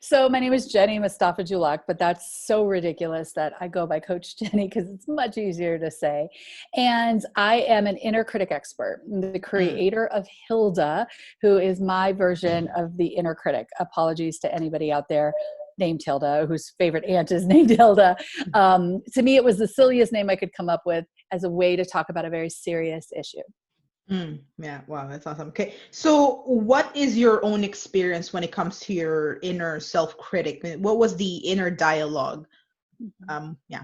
So my name is Jennie Mustafa Julock, but that's so ridiculous that I go by Coach Jennie because it's much easier to say. And I am an inner critic expert, the creator of Hilda, who is my version of the inner critic. Apologies to anybody out there named Hilda, whose favorite aunt is named Hilda. To me, it was the silliest name I could come up with as a way to talk about a very serious issue. Yeah. Wow. That's awesome. Okay. So what is your own experience when it comes to your inner self-critic? What was the inner dialogue? Yeah.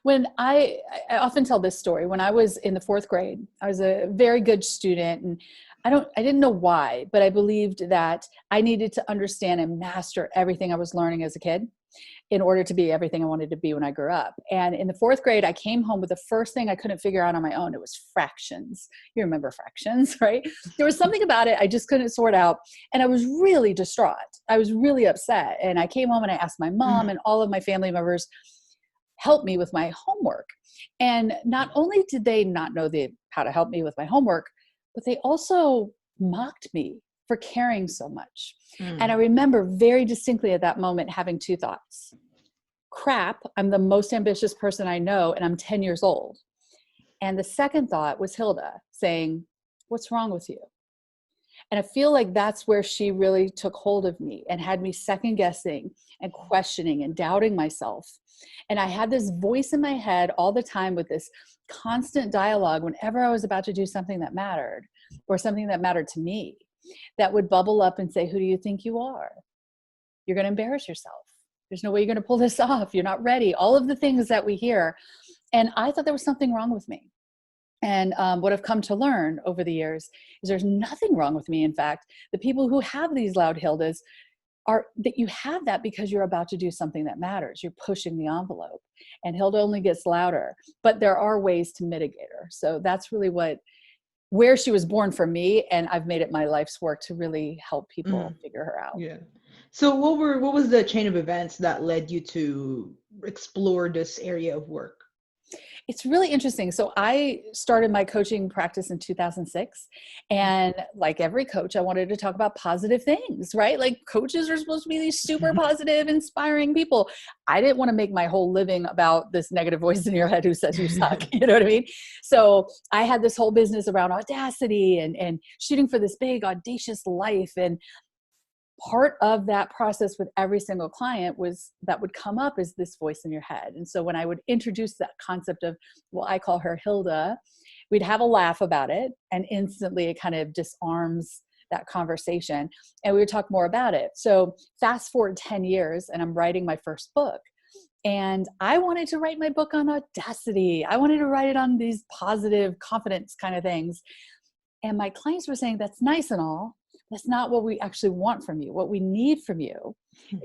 When I often tell this story, when I was in the fourth grade, I was a very good student, and I didn't know why, but I believed that I needed to understand and master everything I was learning as a kid in order to be everything I wanted to be when I grew up. And in the fourth grade, I came home with the first thing I couldn't figure out on my own. It was fractions. You remember fractions, right? There was something about it I just couldn't sort out. And I was really distraught. I was really upset. And I came home and I asked my mom and all of my family members help me with my homework. And not only did they not know how to help me with my homework, but they also mocked me for caring so much. And I remember very distinctly at that moment having two thoughts. Crap, I'm the most ambitious person I know, and I'm 10 years old. And the second thought was Hilda saying, what's wrong with you? And I feel like that's where she really took hold of me and had me second guessing and questioning and doubting myself. And I had this voice in my head all the time with this constant dialogue whenever I was about to do something that mattered or something that mattered to me, that would bubble up and say, who do you think you are? You're going to embarrass yourself. There's no way you're going to pull this off. You're not ready. All of the things that we hear. And I thought there was something wrong with me. And what I've come to learn over the years is there's nothing wrong with me. In fact, the people who have these loud Hildas are that you have that because you're about to do something that matters. You're pushing the envelope, and Hilda only gets louder, but there are ways to mitigate her. So that's really where she was born for me. And I've made it my life's work to really help people figure her out. Yeah. So what was the chain of events that led you to explore this area of work? It's really interesting. So I started my coaching practice in 2006. And like every coach, I wanted to talk about positive things, right? Like coaches are supposed to be these super positive, inspiring people. I didn't want to make my whole living about this negative voice in your head who says you suck. You know what I mean? So I had this whole business around audacity and shooting for this big, audacious life. And part of that process with every single client that would come up is this voice in your head. And so when I would introduce that concept of, well, I call her Hilda, we'd have a laugh about it, and instantly it kind of disarms that conversation, and we would talk more about it. So fast forward 10 years and I'm writing my first book, and I wanted to write my book on audacity. I wanted to write it on these positive confidence kind of things. And my clients were saying, that's nice and all, that's not what we actually want from you. What we need from you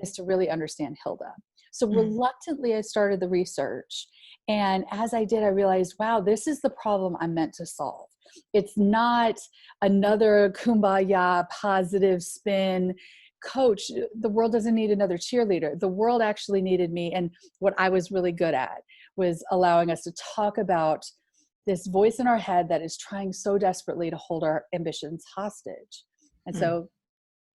is to really understand Hilda. So reluctantly, I started the research. And as I did, I realized, wow, this is the problem I'm meant to solve. It's not another kumbaya, positive spin coach. The world doesn't need another cheerleader. The world actually needed me. And what I was really good at was allowing us to talk about this voice in our head that is trying so desperately to hold our ambitions hostage. And so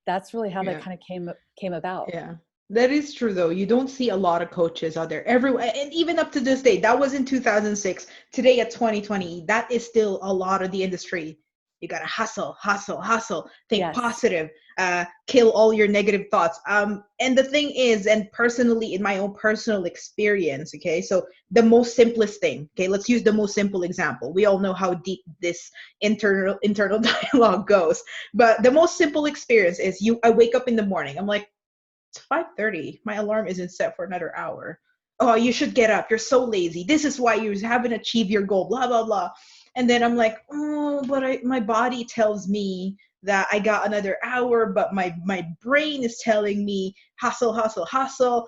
that's really how that kind of came about. Yeah, that is true though. You don't see a lot of coaches out there everywhere. And even up to this day, that was in 2006. Today at 2020, that is still a lot of the industry. You got to hustle, hustle, hustle, think positive, kill all your negative thoughts. And the thing is, and personally, in my own personal experience, okay, so the most simplest thing, okay, let's use the most simple example. We all know how deep this internal dialogue goes, but the most simple experience is I wake up in the morning. I'm like, it's 5:30. My alarm isn't set for another hour. Oh, you should get up. You're so lazy. This is why you haven't achieved your goal, blah, blah, blah. And then I'm like, oh, but my body tells me that I got another hour, but my brain is telling me hustle, hustle, hustle.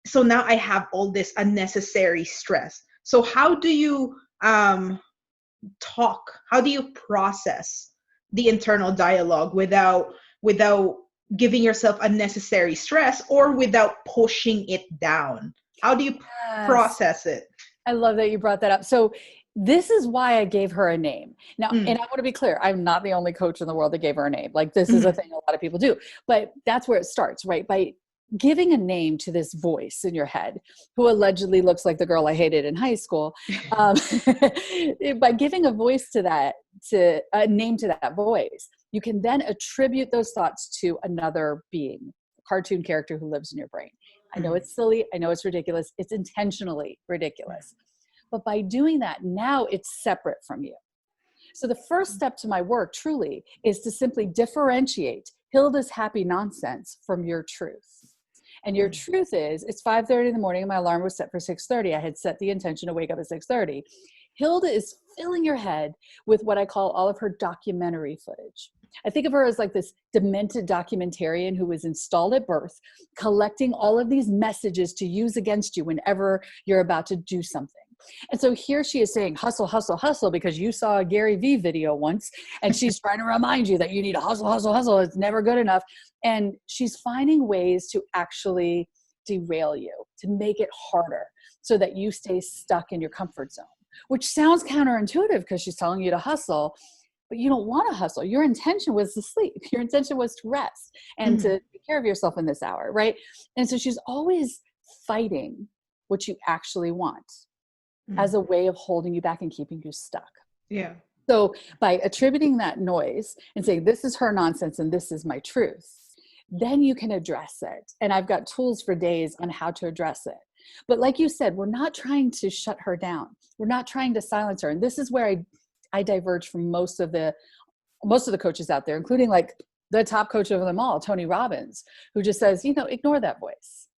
So now I have all this unnecessary stress. So how do you talk? How do you process the internal dialogue without giving yourself unnecessary stress or without pushing it down? How do you process it? I love that you brought that up. So this is why I gave her a name. Now, and I want to be clear, I'm not the only coach in the world that gave her a name. Like this is a thing a lot of people do, but that's where it starts, right? By giving a name to this voice in your head, who allegedly looks like the girl I hated in high school, by giving a voice to that, to a name to that voice, you can then attribute those thoughts to another being, a cartoon character who lives in your brain. I know it's silly. I know it's ridiculous. It's intentionally ridiculous. But by doing that, now it's separate from you. So the first step to my work truly is to simply differentiate Hilda's happy nonsense from your truth. And your truth is, it's 5:30 in the morning and my alarm was set for 6:30. I had set the intention to wake up at 6:30. Hilda is filling your head with what I call all of her documentary footage. I think of her as like this demented documentarian who was installed at birth, collecting all of these messages to use against you whenever you're about to do something. And so here she is saying, hustle, hustle, hustle, because you saw a Gary Vee video once, and she's trying to remind you that you need to hustle, hustle, hustle. It's never good enough. And she's finding ways to actually derail you, to make it harder so that you stay stuck in your comfort zone, which sounds counterintuitive because she's telling you to hustle, but you don't want to hustle. Your intention was to sleep. Your intention was to rest and to take care of yourself in this hour, right? And so she's always fighting what you actually want as a way of holding you back and keeping you stuck. Yeah. So by attributing that noise and saying, this is her nonsense and this is my truth, then you can address it. And I've got tools for days on how to address it. But like you said, we're not trying to shut her down. We're not trying to silence her. And this is where I diverge from most of the coaches out there, including like the top coach of them all, Tony Robbins, who just says, ignore that voice.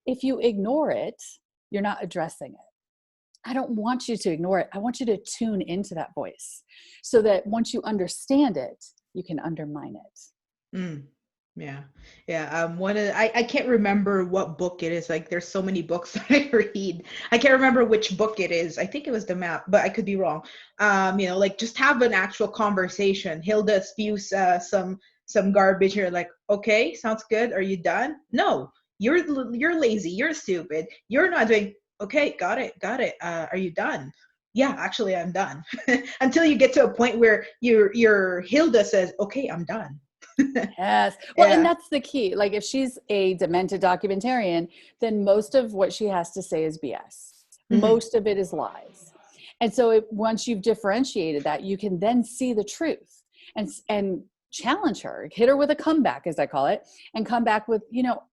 If you ignore it, you're not addressing it. I don't want you to ignore it. I want you to tune into that voice so that once you understand it, you can undermine it. Yeah. I can't remember what book it is. Like, there's so many books that I read. I can't remember which book it is. I think it was The Map, but I could be wrong. Like, just have an actual conversation. Hilda spews some garbage. You're like, okay, sounds good. Are you done? No, you're lazy. You're stupid. You're not doing. Okay, got it. Are you done? Yeah, actually, I'm done. Until you get to a point where your Hilda says, okay, I'm done. Yes. Well, and that's the key. Like, if she's a demented documentarian, then most of what she has to say is BS. Most of it is lies. And so once you've differentiated that, you can then see the truth and challenge her, hit her with a comeback, as I call it, and come back with,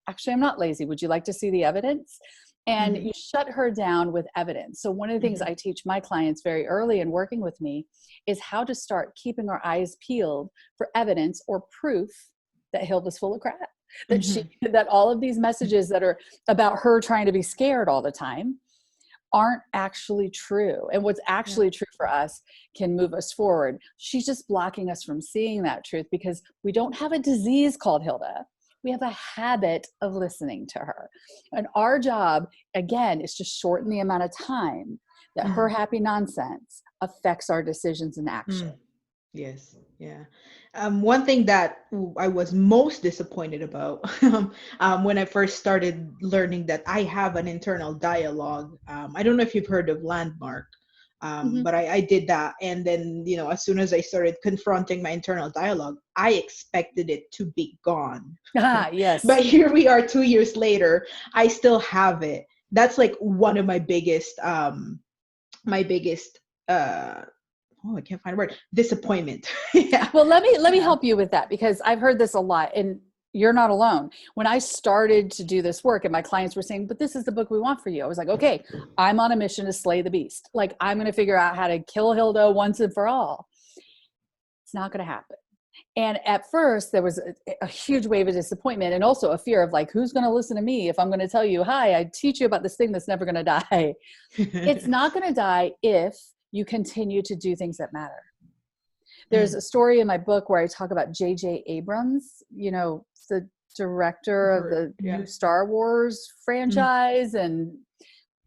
actually, I'm not lazy. Would you like to see the evidence? And you shut her down with evidence. So one of the things I teach my clients very early in working with me is how to start keeping our eyes peeled for evidence or proof that Hilda's full of crap, that all of these messages that are about her trying to be scared all the time aren't actually true. And what's actually true for us can move us forward. She's just blocking us from seeing that truth because we don't have a disease called Hilda. We have a habit of listening to her. And our job, again, is to shorten the amount of time that her happy nonsense affects our decisions and action. Yes. Yeah. One thing that I was most disappointed about when I first started learning that I have an internal dialogue. I don't know if you've heard of Landmark. But I did that. And then, as soon as I started confronting my internal dialogue, I expected it to be gone. Yes. But here we are 2 years later, I still have it. That's like one of my biggest, I can't find a word, disappointment. Yeah. Well, let me help you with that, because I've heard this a lot, and you're not alone. When I started to do this work and my clients were saying, but this is the book we want for you, I was like, okay, I'm on a mission to slay the beast. Like, I'm going to figure out how to kill Hilda once and for all. It's not going to happen. And at first there was a huge wave of disappointment, and also a fear of like, who's going to listen to me if I'm going to tell you, hi, I teach you about this thing that's never going to die. It's not going to die if you continue to do things that matter. There's a story in my book where I talk about J.J. Abrams, the director of the new Star Wars franchise and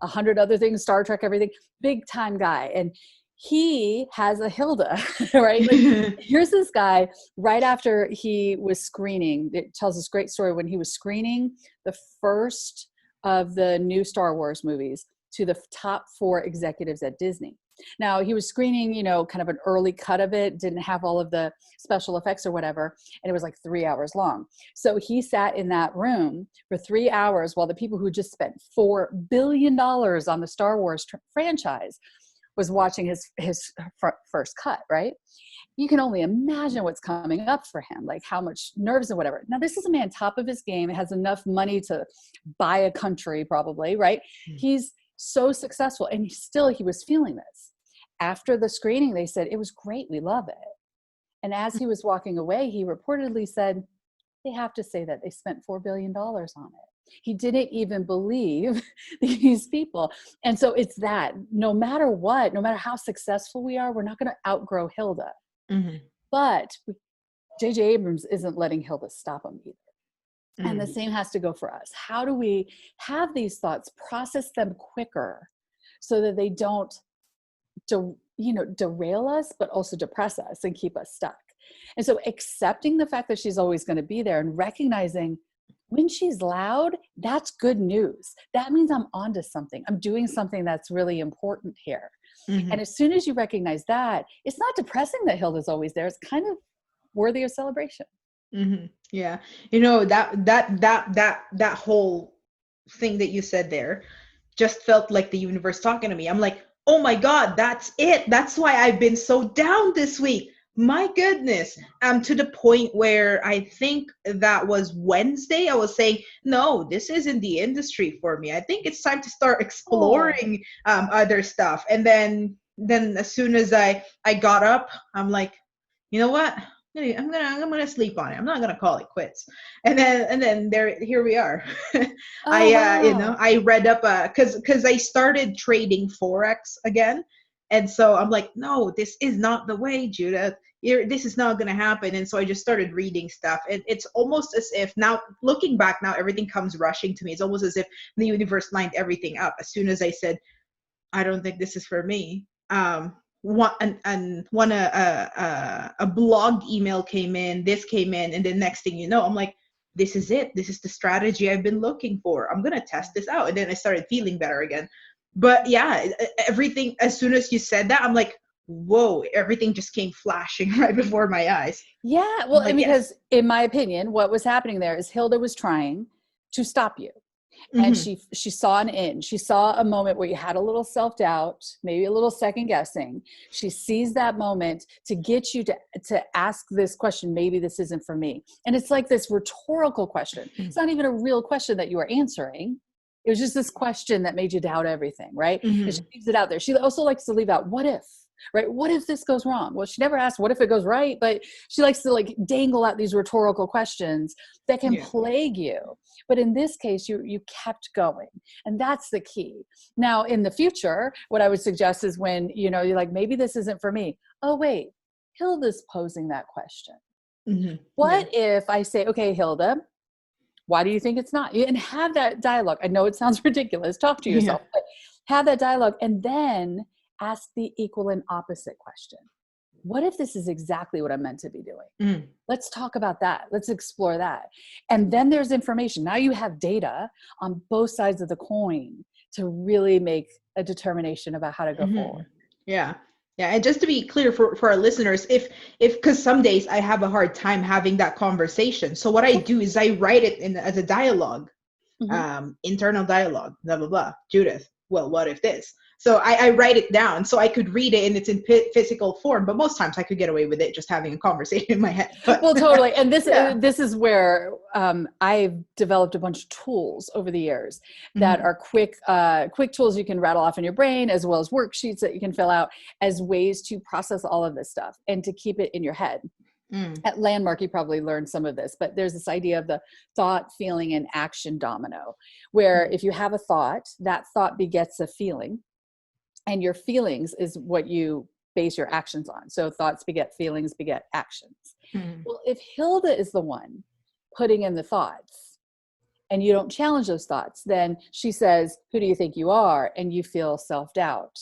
100 other things, Star Trek, everything, big time guy. And he has a Hilda, right? Like, here's this guy right after he was screening. It tells this great story when he was screening the first of the new Star Wars movies to the top 4 executives at Disney. Now he was screening, kind of an early cut of it, didn't have all of the special effects or whatever. And it was like 3 hours long. So he sat in that room for 3 hours while the people who just spent $4 billion on the Star Wars franchise was watching his first cut, right? You can only imagine what's coming up for him, like how much nerves and whatever. Now, this is a man top of his game, has enough money to buy a country probably, right? He's so successful, and he was feeling this. After the screening, they said, it was great, we love it. And as he was walking away, he reportedly said, they have to say that they spent $4 billion on it. He didn't even believe these people. And so it's that no matter what, no matter how successful we are, we're not going to outgrow Hilda. Mm-hmm. But J.J. Abrams isn't letting Hilda stop him either. Mm-hmm. And the same has to go for us. How do we have these thoughts, process them quicker so that they don't derail us, but also depress us and keep us stuck? And so accepting the fact that she's always going to be there and recognizing when she's loud, that's good news. That means I'm onto something. I'm doing something that's really important here. Mm-hmm. And as soon as you recognize that, it's not depressing that Hilda's always there. It's kind of worthy of celebration. Mm-hmm. Yeah. That whole thing that you said there just felt like the universe talking to me. I'm like, oh my God, that's it. That's why I've been so down this week. My goodness. To the point where I think that was Wednesday, I was saying, no, this isn't the industry for me. I think it's time to start exploring other stuff. And then as soon as I got up, I'm like, you know what? I'm gonna sleep on it. I'm not gonna call it quits. And then here we are. I read up because I started trading Forex again. And so I'm like, no, this is not the way, Judith. This is not going to happen. And so I just started reading stuff. And it's almost as if now, looking back now, everything comes rushing to me. It's almost as if the universe lined everything up. As soon as I said, I don't think this is for me. A blog email came in, this came in. And the next thing you know, I'm like, this is it. This is the strategy I've been looking for. I'm going to test this out. And then I started feeling better again. But yeah, everything, as soon as you said that, I'm like, whoa, everything just came flashing right before my eyes. Yeah, well, like, because in my opinion, what was happening there is Hilda was trying to stop you. And mm-hmm. she saw an end. She saw a moment where you had a little self-doubt, maybe a little second guessing. She sees that moment to get you to ask this question, maybe this isn't for me. And it's like this rhetorical question. Mm-hmm. It's not even a real question that you are answering. It was just this question that made you doubt everything, right? Mm-hmm. And she leaves it out there. She also likes to leave out, what if, right? What if this goes wrong? Well, she never asked, what if it goes right? But she likes to like dangle out these rhetorical questions that can plague you. But in this case, you kept going. And that's the key. Now, in the future, what I would suggest is when, you're like, maybe this isn't for me. Oh, wait, Hilda's posing that question. Mm-hmm. What if I say, okay, Hilda, why do you think it's not? And have that dialogue. I know it sounds ridiculous. Talk to yourself, but have that dialogue and then ask the equal and opposite question. What if this is exactly what I'm meant to be doing? Mm. Let's talk about that. Let's explore that. And then there's information. Now you have data on both sides of the coin to really make a determination about how to go forward. Yeah. Yeah. And just to be clear for our listeners, because some days I have a hard time having that conversation. So what I do is I write it as a dialogue, internal dialogue, blah, blah, blah. Judith, well, what if this? So I write it down so I could read it and it's in physical form. But most times I could get away with it just having a conversation in my head. But, well, totally. And this is where I've developed a bunch of tools over the years that are quick tools you can rattle off in your brain, as well as worksheets that you can fill out as ways to process all of this stuff and to keep it in your head. At Landmark, you probably learned some of this, but there's this idea of the thought, feeling, and action domino, where if you have a thought, that thought begets a feeling. And your feelings is what you base your actions on. So thoughts beget feelings, beget actions. Well, if Hilda is the one putting in the thoughts and you don't challenge those thoughts, then she says, who do you think you are? And you feel self-doubt,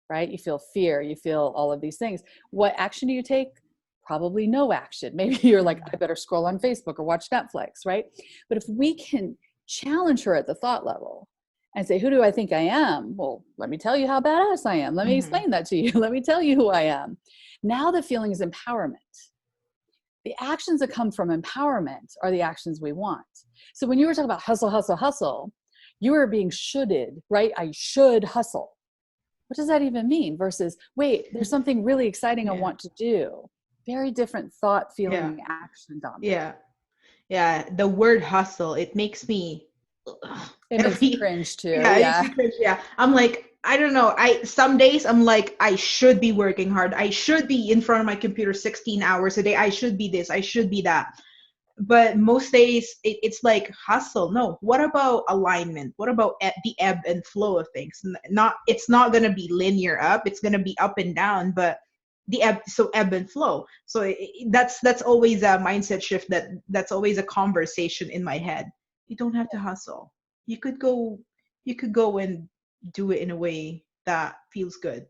right? You feel fear, you feel all of these things. What action do you take? Probably no action. Maybe you're like, I better scroll on Facebook or watch Netflix, right? But if we can challenge her at the thought level and say, who do I think I am? Well, let me tell you how badass I am. Let me Mm-hmm. explain that to you. Let me tell you who I am. Now the feeling is empowerment. The actions that come from empowerment are the actions we want. So when you were talking about hustle, hustle, hustle, you were being shoulded, right? I should hustle. What does that even mean? Versus, wait, there's something really exciting I Yeah. want to do. Very different thought, Yeah. feeling, action, Dominic. Yeah. Yeah. The word hustle, it makes me It makes me heavy. cringe too. Yeah, it makes Yeah. me cringe. Yeah. I'm like, I don't know. Some days I'm like, I should be working hard. I should be in front of my computer 16 hours a day. I should be this. I should be that. But most days it's like hustle. No, what about alignment? What about the ebb and flow of things? Not, it's not going to be linear up, it's going to be up and down, but ebb and flow. So that's always a mindset shift, that's always a conversation in my head. You don't have to hustle. You could go, and do it in a way that feels good.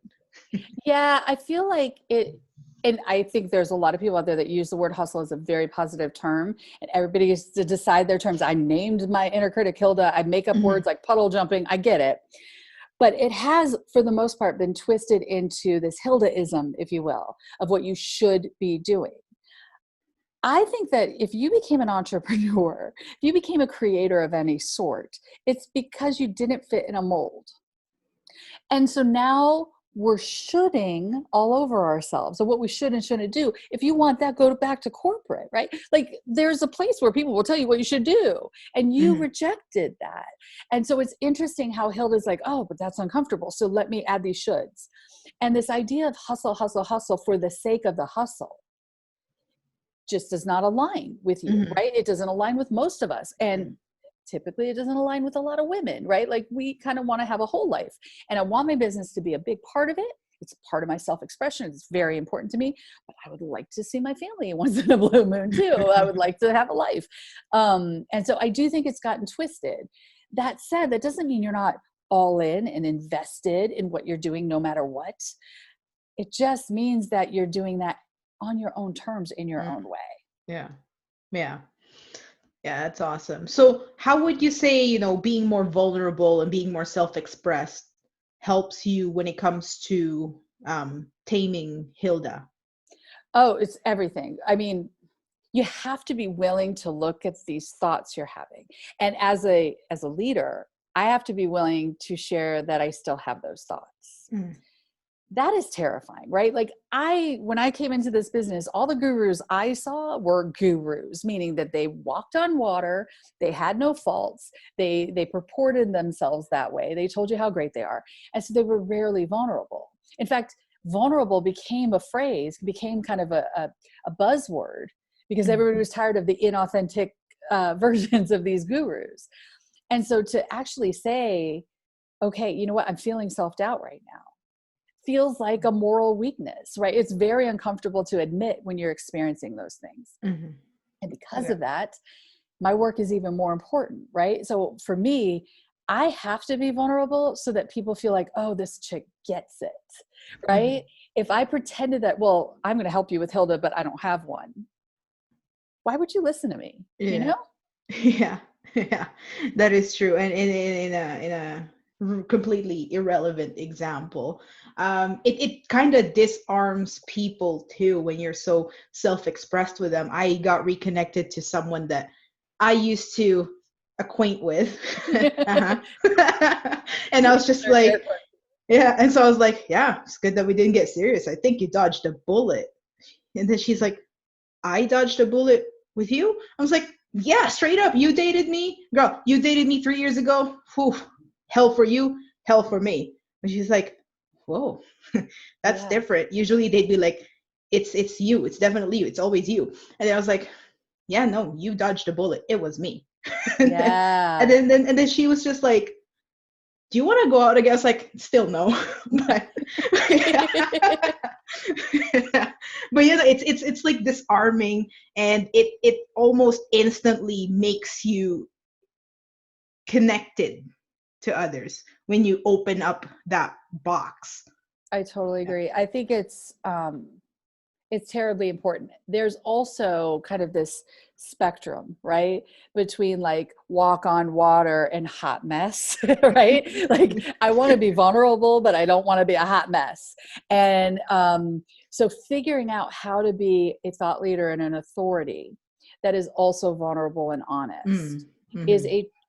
Yeah, I feel like it, and I think there's a lot of people out there that use the word hustle as a very positive term, and everybody gets to decide their terms. I named my inner critic Hilda. I make up Mhm. words like puddle jumping. I get it. But it has, for the most part, been twisted into this Hildaism, if you will, of what you should be doing. I think that if you became an entrepreneur, if you became a creator of any sort, it's because you didn't fit in a mold. And so now we're shoulding all over ourselves of what we should and shouldn't do. If you want that, go back to corporate, right? Like there's a place where people will tell you what you should do, and you Mhm. rejected that. And so it's interesting how Hilda's like, oh, but that's uncomfortable. So let me add these shoulds. And this idea of hustle, hustle, hustle for the sake of the hustle just does not align with you, Mhm. right? It doesn't align with most of us. And typically it doesn't align with a lot of women, right? Like we kind of want to have a whole life. And I want my business to be a big part of it. It's part of my self-expression. It's very important to me, but I would like to see my family once in a blue moon too. I would like to have a life. And so I do think it's gotten twisted. That said, that doesn't mean you're not all in and invested in what you're doing no matter what. It just means that you're doing that on your own terms in your Mhm. own way. Yeah. Yeah. Yeah, that's awesome. So, how would you say, being more vulnerable and being more self-expressed helps you when it comes to taming Hilda? Oh, it's everything. I mean, you have to be willing to look at these thoughts you're having. And as a leader, I have to be willing to share that I still have those thoughts. Mm. That is terrifying, right? Like when I came into this business, all the gurus I saw were gurus, meaning that they walked on water, they had no faults, they purported themselves that way, they told you how great they are, and so they were rarely vulnerable. In fact, vulnerable became a phrase, became kind of a buzzword, because Mm. everybody was tired of the inauthentic versions of these gurus. And so to actually say, okay, you know what, I'm feeling self-doubt right now, feels like a moral weakness, right? It's very uncomfortable to admit when you're experiencing those things. Mhm. And because Yeah. of that, my work is even more important, right? So for me, I have to be vulnerable so that people feel like, oh, this chick gets it, right? Mhm. If I pretended that, well, I'm going to help you with Hilda, but I don't have one, why would you listen to me? You Yeah. know? Yeah. Yeah. That is true. And in a completely irrelevant example, it kind of disarms people too when you're so self-expressed with them. I got reconnected to someone that I used to acquaint with. Uh-huh. And I was just They're like, different. yeah. And so I was like, yeah, it's good that we didn't get serious. I think you dodged a bullet. And then she's like, I dodged a bullet with you? I was like, yeah, straight up. You dated me? Girl, you dated me 3 years ago? Whew, hell for you, hell for me. And she's like, whoa, that's Yeah. different. Usually they'd be like, it's you. It's definitely you. It's always you. And then I was like, yeah, no, you dodged a bullet. It was me. and then, and Yeah. then, then, and then she was just like, do you want to go out again? I was like, still no. but but it's like disarming, and it almost instantly makes you connected to others when you open up that box. I totally Yeah. agree. I think It's terribly important. There's also kind of this spectrum, right? Between like walk on water and hot mess, right? Like I want to be vulnerable, but I don't want to be a hot mess. And so figuring out how to be a thought leader and an authority that is also vulnerable and honest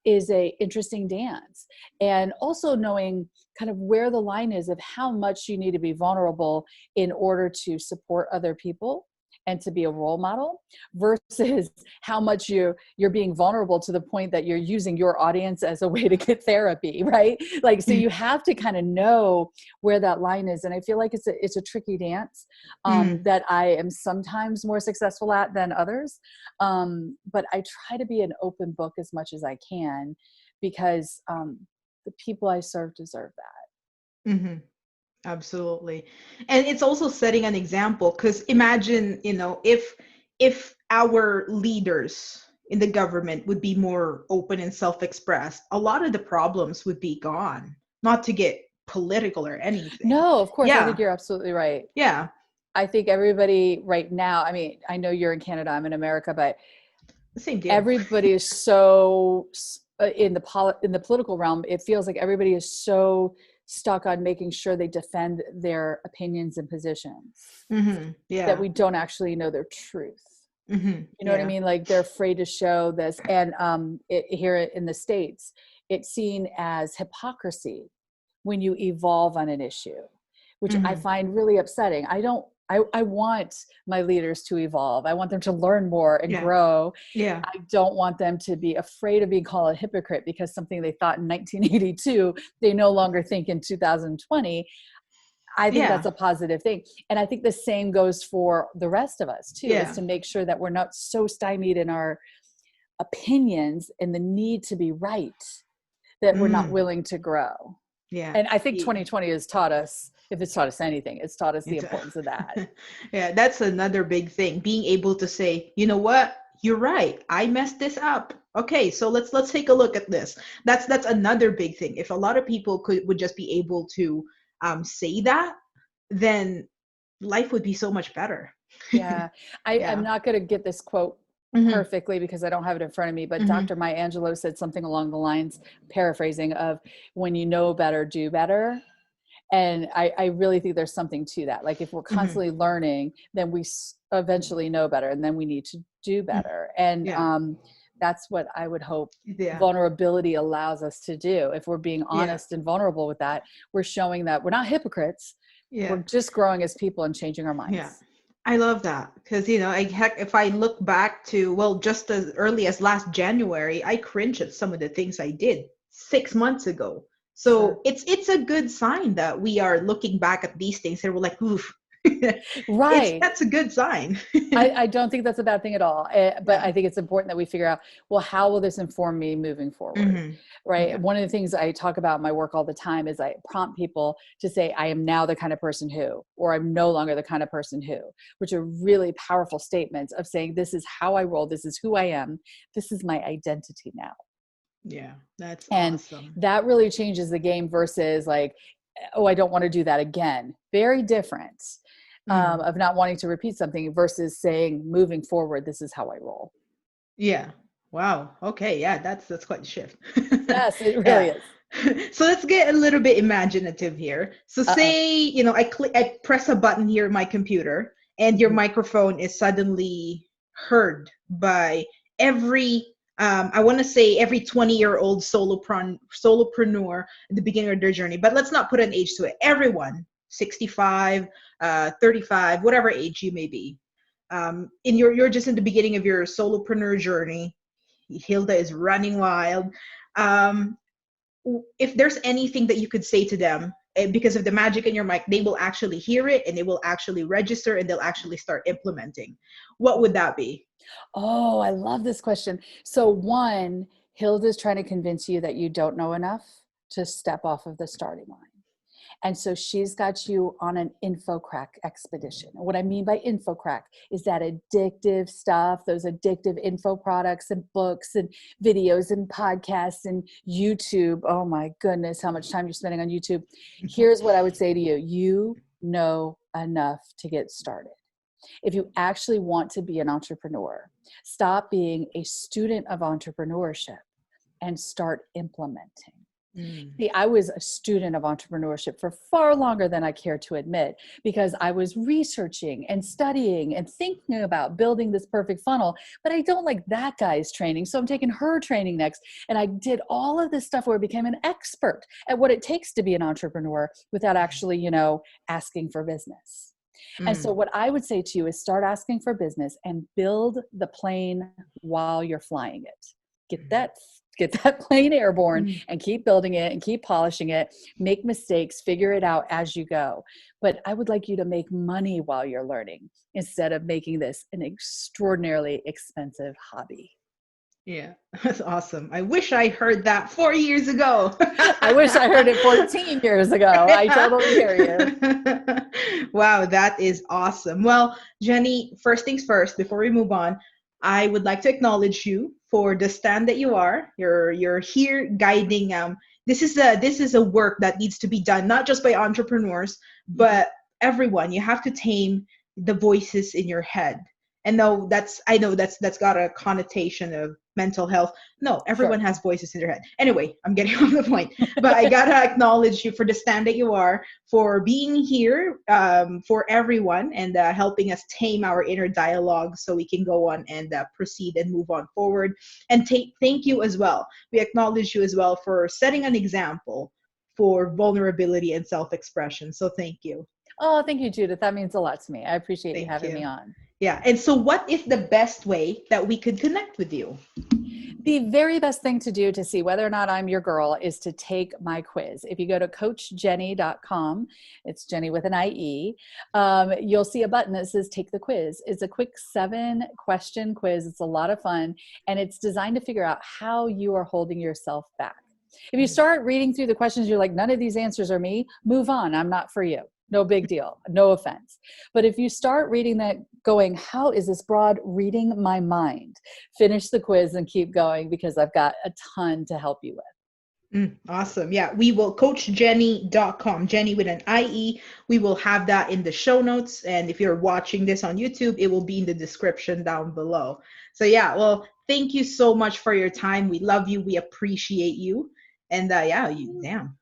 is a interesting dance. And also knowing kind of where the line is of how much you need to be vulnerable in order to support other people and to be a role model versus how much you're being vulnerable to the point that you're using your audience as a way to get therapy, right? Like, so you have to kind of know where that line is. And I feel like it's a tricky dance that I am sometimes more successful at than others. But I try to be an open book as much as I can because the people I serve deserve that. Mm-hmm. Absolutely. And it's also setting an example, because imagine, if our leaders in the government would be more open and self-expressed, a lot of the problems would be gone. Not to get political or anything. No, of course. Yeah. I think you're absolutely right. Yeah. I think everybody right now, I mean, I know you're in Canada, I'm in America, but Same deal. Everybody is so in the political realm, it feels like everybody is so stuck on making sure they defend their opinions and positions Yeah. that we don't actually know their truth. You know what I Yeah. mean? Like they're afraid to show this. And here in the States, it's seen as hypocrisy when you evolve on an issue, which I find really upsetting. I want my leaders to evolve. I want them to learn more and grow. Yeah. I don't want them to be afraid of being called a hypocrite because something they thought in 1982, they no longer think in 2020. I think that's a positive thing. And I think the same goes for the rest of us too, is to make sure that we're not so stymied in our opinions and the need to be right that we're not willing to grow. Yeah. And I think 2020 has taught us, if it's taught us anything, it's taught us the importance of that. Yeah, that's another big thing. Being able to say, you know what, you're right, I messed this up. Okay, so let's take a look at this. That's another big thing. If a lot of people would just be able to say that, then life would be so much better. Yeah. I'm not going to get this quote perfectly because I don't have it in front of me, but Dr. Maya Angelou said something along the lines, paraphrasing, of when you know better, do better. And I really think there's something to that. Like if we're constantly learning, then we eventually know better, and then we need to do better. And that's what I would hope vulnerability allows us to do. If we're being honest and vulnerable with that, we're showing that we're not hypocrites. We're just growing as people and changing our minds. Yeah. I love that because, if I look back to, just as early as last January, I cringe at some of the things I did 6 months ago. So it's a good sign that we are looking back at these things and we're like, oof. Right. That's a good sign. I don't think that's a bad thing at all. But I think it's important that we figure out, well, how will this inform me moving forward? Right. Yeah. One of the things I talk about in my work all the time is I prompt people to say, I am now the kind of person who, or I'm no longer the kind of person who, which are really powerful statements of saying, this is how I roll. This is who I am. This is my identity now. Yeah, that's awesome. That really changes the game versus like, oh, I don't want to do that again. Very different. Of not wanting to repeat something versus saying, moving forward, this is how I roll. Yeah. Wow. Okay. Yeah. That's quite a shift. Yes, it really is. So let's get a little bit imaginative here. So say, I press a button here on my computer and your microphone is suddenly heard by every, I want to say every 20-year-old solopreneur at the beginning of their journey, but let's not put an age to it. Everyone, 65, 35, whatever age you may be. You're just in the beginning of your solopreneur journey. Hilda is running wild. If there's anything that you could say to them, because of the magic in your mic, they will actually hear it and they will actually register and they'll actually start implementing. What would that be? Oh, I love this question. So one, Hilda's trying to convince you that you don't know enough to step off of the starting line. And so she's got you on an info crack expedition. And what I mean by info crack is that addictive stuff, those addictive info products and books and videos and podcasts and YouTube. Oh my goodness, how much time you're spending on YouTube. Here's what I would say to you. You know enough to get started. If you actually want to be an entrepreneur, stop being a student of entrepreneurship and start implementing. See, I was a student of entrepreneurship for far longer than I care to admit, because I was researching and studying and thinking about building this perfect funnel, but I don't like that guy's training. So I'm taking her training next. And I did all of this stuff where I became an expert at what it takes to be an entrepreneur without actually, asking for business. And so what I would say to you is start asking for business and build the plane while you're flying it. Get that plane airborne and keep building it and keep polishing it. Make mistakes, figure it out as you go. But I would like you to make money while you're learning instead of making this an extraordinarily expensive hobby. Yeah, that's awesome. I wish I heard that 4 years ago. I wish I heard it 14 years ago. I totally hear you. Wow, that is awesome. Well, Jennie, first things first, before we move on, I would like to acknowledge you for the stand that you are. You're here guiding. This is a work that needs to be done, not just by entrepreneurs, but everyone. You have to tame the voices in your head. And I know that's got a connotation of mental health. No, everyone has voices in their head. Anyway, I'm getting off the point, but I gotta acknowledge you for the stand that you are, for being here for everyone, and helping us tame our inner dialogue so we can go on and proceed and move on forward. And thank you as well. We acknowledge you as well for setting an example for vulnerability and self-expression. So thank you. Oh, thank you, Judith. That means a lot to me. I appreciate you having me on. Yeah. And so what is the best way that we could connect with you? The very best thing to do to see whether or not I'm your girl is to take my quiz. If you go to coachjennie.com, it's Jennie with an IE, you'll see a button that says take the quiz. It's a quick 7-question quiz. It's a lot of fun, and it's designed to figure out how you are holding yourself back. If you start reading through the questions, you're like, none of these answers are me, move on. I'm not for you. No big deal. No offense. But if you start reading that going, how is this broad reading my mind? Finish the quiz and keep going, because I've got a ton to help you with. Awesome. Yeah, we will coachjennie.com, Jennie with an IE. We will have that in the show notes. And if you're watching this on YouTube, it will be in the description down below. So yeah, well, thank you so much for your time. We love you. We appreciate you. And damn.